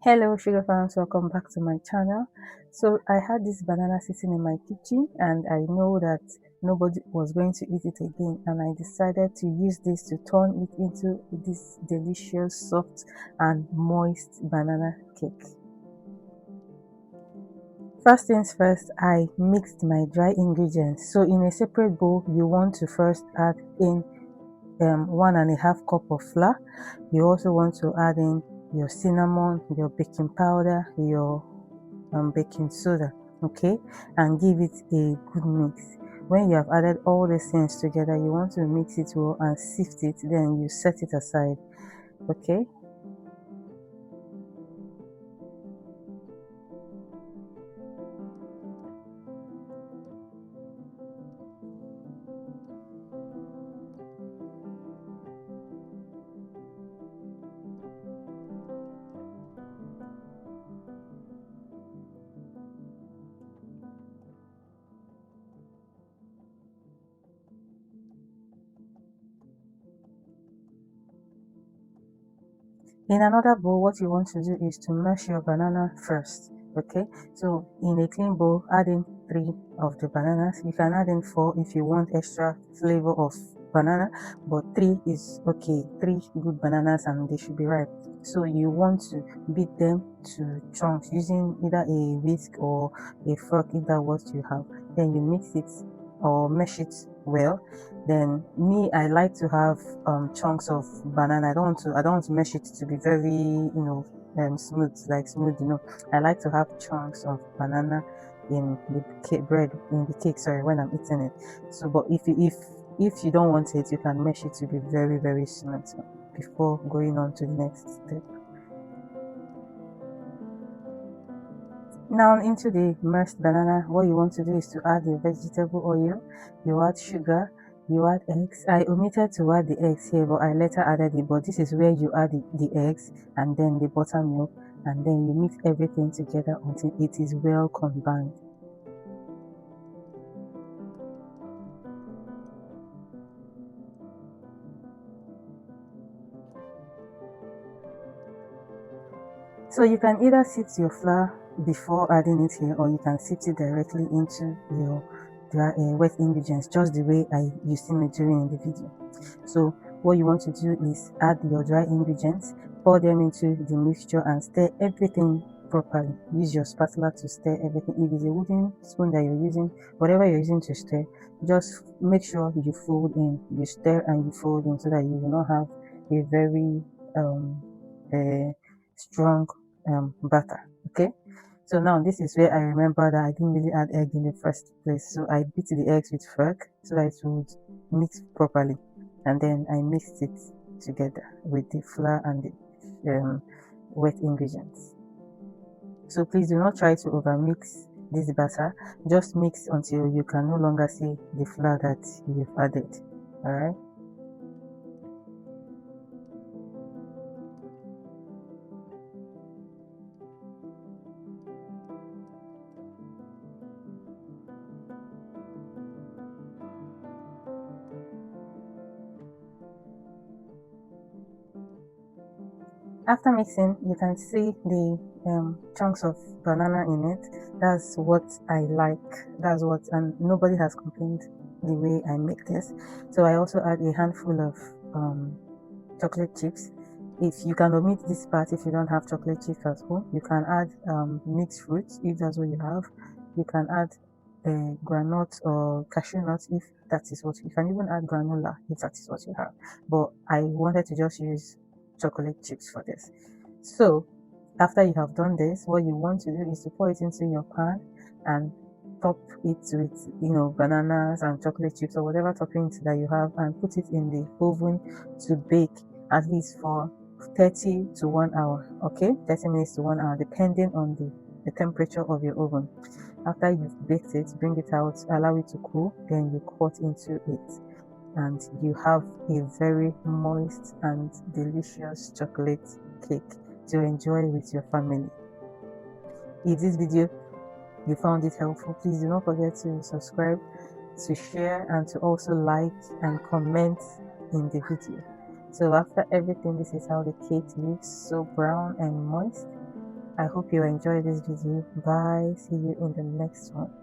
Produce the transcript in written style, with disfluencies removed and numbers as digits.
Hello sugar fans, welcome back to my channel. So I had this banana sitting in my kitchen and I know that nobody was going to eat it again, and I decided to use this to turn it into this delicious, soft and moist banana cake. First things first, I mixed my dry ingredients. So in a separate bowl, you want to first add in 1.5 cup of flour. You also want to add in your cinnamon, your baking powder, your baking soda, okay, and give it a good mix. When you have added all these things together, you want to mix it well and sift it, then you set it aside, okay. In another bowl, what you want to do is to mash your banana first, okay. So in a clean bowl, add in 3 of the bananas. You can add in 4 if you want extra flavor of banana, but 3 is okay. 3 good bananas and they should be ripe. So you want to beat them to chunks using either a whisk or a fork, either what you have. Then you mix it or mash it well. Then me, I like to have chunks of banana. I don't want to mash it to be very smooth, like smooth. I like to have chunks of banana in the bread, in the cake, sorry, when I'm eating it. So but if you don't want it, you can mash it to be very, very smooth before going on to the next step. Now into the mashed banana, what you want to do is to add the vegetable oil, you add sugar, you add eggs. I omitted to add the eggs here, but I later added it. But this is where you add the eggs and then the buttermilk, and then you mix everything together until it is well combined. So you can either sift your flour before adding it here, or you can sift it directly into your wet ingredients, just the way you see me doing in the video. So what you want to do is add your dry ingredients, pour them into the mixture and stir everything properly. Use your spatula to stir everything. If it's a wooden spoon that you're using, whatever you're using to stir, just make sure you fold in, you stir and you fold in, so that you will not have a very strong batter, okay. So now this is where I remember that I didn't really add egg in the first place, so I beat the eggs with fork so that it would mix properly, and then I mixed it together with the flour and the wet ingredients. So please do not try to over mix this batter, just mix until you can no longer see the flour that you've added. All right. After mixing, you can see the chunks of banana in it. That's what I like. That's what, and nobody has complained the way I make this. So I also add a handful of chocolate chips. If you can omit this part, if you don't have chocolate chips at home, you can add mixed fruits if that's what you have. You can add granite or cashew nuts if that is what you can even add granola if that is what you have. But I wanted to just use chocolate chips for this. So after you have done this, what you want to do is to pour it into your pan and top it with bananas and chocolate chips or whatever toppings that you have, and put it in the oven to bake at least for 30 to 1 hour, okay, 30 minutes to 1 hour depending on the temperature of your oven. After you've baked it, bring it out, allow it to cool, then you cut into it, and you have a very moist and delicious chocolate cake to enjoy with your family. If this video you found it helpful, please do not forget to subscribe, to share, and to also like and comment in the video. So after everything, this is how the cake looks, so brown and moist. I hope you enjoy this video. Bye. See you in the next one.